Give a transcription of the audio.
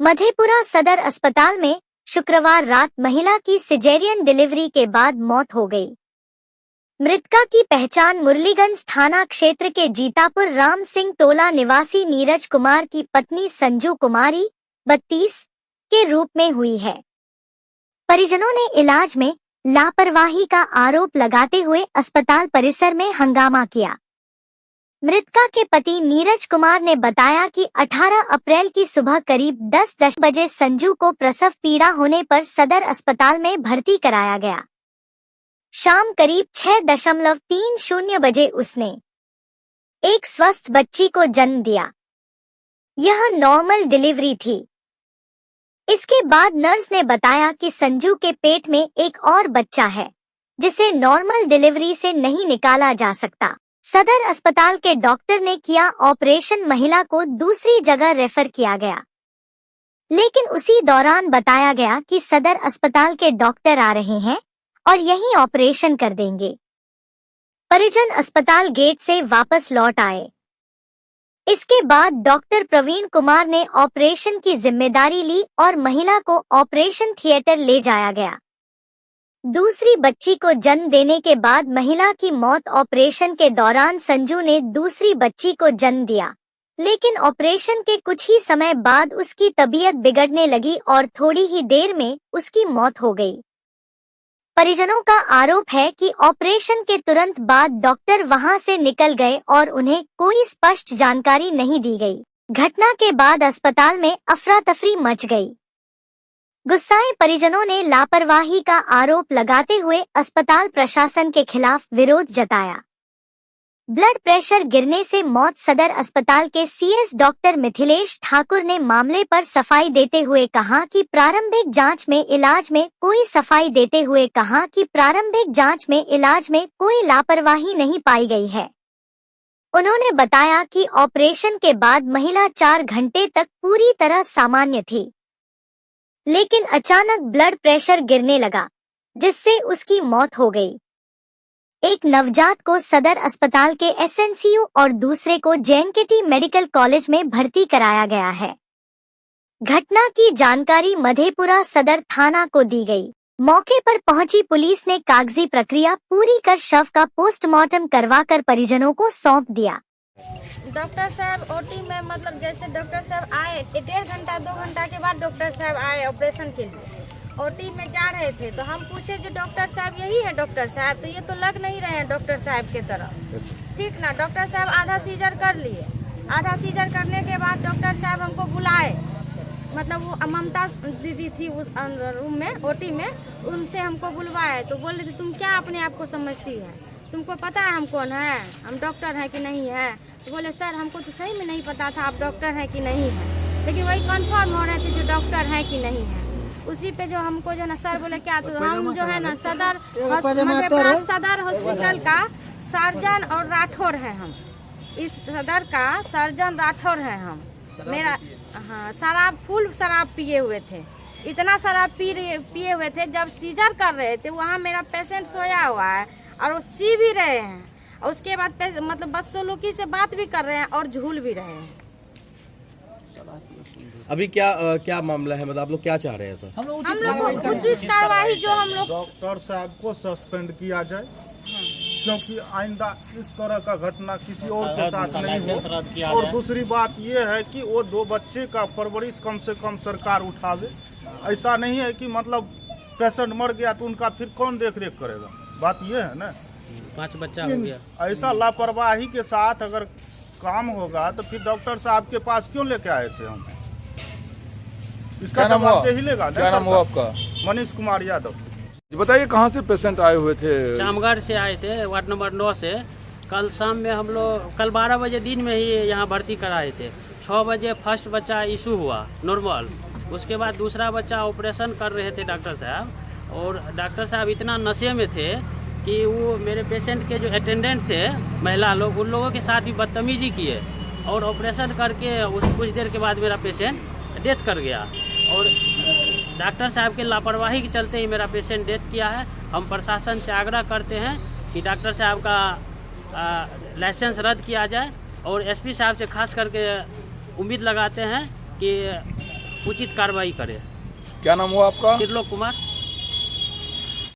मधेपुरा सदर अस्पताल में शुक्रवार रात महिला की सिजेरियन डिलीवरी के बाद मौत हो गई। मृतका की पहचान मुरलीगंज थाना क्षेत्र के जीतापुर राम सिंह टोला निवासी नीरज कुमार की पत्नी संजू कुमारी 32 के रूप में हुई है। परिजनों ने इलाज में लापरवाही का आरोप लगाते हुए अस्पताल परिसर में हंगामा किया। मृतका के पति नीरज कुमार ने बताया कि 18 अप्रैल की सुबह करीब 10 बजे संजू को प्रसव पीड़ा होने पर सदर अस्पताल में भर्ती कराया गया। शाम करीब 6:30 बजे उसने एक स्वस्थ बच्ची को जन्म दिया। यह नॉर्मल डिलीवरी थी। इसके बाद नर्स ने बताया कि संजू के पेट में एक और बच्चा है, जिसे नॉर्मल डिलीवरी से नहीं निकाला जा सकता। सदर अस्पताल के डॉक्टर ने किया ऑपरेशन, महिला को दूसरी जगह रेफर किया गया, लेकिन उसी दौरान बताया गया कि सदर अस्पताल के डॉक्टर आ रहे हैं और यहीं ऑपरेशन कर देंगे। परिजन अस्पताल गेट से वापस लौट आए। इसके बाद डॉक्टर प्रवीण कुमार ने ऑपरेशन की जिम्मेदारी ली और महिला को ऑपरेशन थिएटर ले जाया गया। दूसरी बच्ची को जन्म देने के बाद महिला की मौत। ऑपरेशन के दौरान संजू ने दूसरी बच्ची को जन्म दिया, लेकिन ऑपरेशन के कुछ ही समय बाद उसकी तबीयत बिगड़ने लगी और थोड़ी ही देर में उसकी मौत हो गई। परिजनों का आरोप है कि ऑपरेशन के तुरंत बाद डॉक्टर वहां से निकल गए और उन्हें कोई स्पष्ट जानकारी नहीं दी गई। घटना के बाद अस्पताल में अफरा तफरी मच गई। गुस्साए परिजनों ने लापरवाही का आरोप लगाते हुए अस्पताल प्रशासन के खिलाफ विरोध जताया। ब्लड प्रेशर गिरने से मौत। सदर अस्पताल के सीएस डॉक्टर मिथिलेश ठाकुर ने मामले पर सफाई देते हुए कहा कि प्रारंभिक जांच में इलाज में कोई लापरवाही नहीं पाई गई है। उन्होंने बताया कि ऑपरेशन के बाद महिला 4 घंटे तक पूरी तरह सामान्य थी, लेकिन अचानक ब्लड प्रेशर गिरने लगा, जिससे उसकी मौत हो गई। एक नवजात को सदर अस्पताल के एसएनसीयू और दूसरे को जेएनकेटी मेडिकल कॉलेज में भर्ती कराया गया है। घटना की जानकारी मधेपुरा सदर थाना को दी गई। मौके पर पहुंची पुलिस ने कागजी प्रक्रिया पूरी कर शव का पोस्टमार्टम करवाकर परिजनों को सौंप दिया। डॉक्टर साहब ओटी में मतलब जैसे डॉक्टर साहब आए 1.5 घंटा 2 घंटा के बाद डॉक्टर साहब आए ऑपरेशन के लिए। ओटी में जा रहे थे तो हम पूछे जो डॉक्टर साहब यही है डॉक्टर साहब, तो ये तो लग नहीं रहे हैं डॉक्टर साहब के तरफ। ठीक ना, डॉक्टर साहब आधा सीजर कर लिए। आधा सीजर करने के बाद डॉक्टर साहब हमको बुलाए, मतलब वो ममता दीदी थी उस रूम में ओटी में, उनसे हमको बुलवाए। तो बोल रहे थे तुम क्या अपने आप को समझती है, तुमको पता है हम कौन है, हम डॉक्टर हैं कि नहीं है। तो बोले सर हमको तो सही में नहीं पता था आप डॉक्टर हैं कि नहीं है, लेकिन वही कंफर्म हो रहे थे जो डॉक्टर हैं कि नहीं है। उसी पे जो हमको जो ना सर बोले क्या, तो हम जो है ना सदर हॉस्पिटल का सर्जन और राठौर है। हम इस सदर का सर्जन राठौर है। हम मेरा शराब फुल शराब पिए हुए थे, इतना शराब पिए हुए थे। जब सीजर कर रहे थे वहाँ मेरा पेशेंट सोया हुआ है और वो सी भी रहे हैं, और उसके बाद मतलब बदसलूकी से बात भी कर रहे हैं और झूल भी रहे हैं। अभी क्या मामला है, मतलब आप लोग क्या चाह रहे हैं सर? हम लोग उचित कार्रवाई जो हम लोग डॉक्टर साहब को सस्पेंड किया जाए, क्योंकि आइंदा इस तरह का घटना किसी और के साथ नहीं हो। और दूसरी बात ये है कि वो 2 बच्चे का परवरिश कम से कम सरकार उठावे। ऐसा नहीं है कि मतलब पेशेंट मर गया तो उनका फिर कौन देख रेख करेगा। बात ये है ना, 5 बच्चा हो गया। ऐसा लापरवाही के साथ अगर काम होगा तो फिर डॉक्टर साहब के पास क्यों लेके आए थे हम? इसका जवाब ही लेगा। क्या नाम हुआ आपका? मनीष कुमार यादव। बताइए कहाँ से पेशेंट आए हुए थे? जामगढ़ से आए थे, वार्ड नंबर 9 से। कल शाम में हम लोग कल 12 बजे दिन में ही यहाँ भर्ती कराए थे। 6 बजे फर्स्ट बच्चा इशू हुआ नॉर्मल, उसके बाद दूसरा बच्चा ऑपरेशन कर रहे थे डॉक्टर साहब, और डॉक्टर साहब इतना नशे में थे कि वो मेरे पेशेंट के जो अटेंडेंट थे महिला लोग, उन लोगों के साथ भी बदतमीजी किए, और ऑपरेशन करके उस कुछ देर के बाद मेरा पेशेंट डेथ कर गया। और डॉक्टर साहब के लापरवाही के चलते ही मेरा पेशेंट डेथ किया है। हम प्रशासन से आग्रह करते हैं कि डॉक्टर साहब का लाइसेंस रद्द किया जाए, और एसपी साहब से खास करके उम्मीद लगाते हैं कि उचित कार्रवाई करे। क्या नाम हुआ आपका? त्रिलोक कुमार।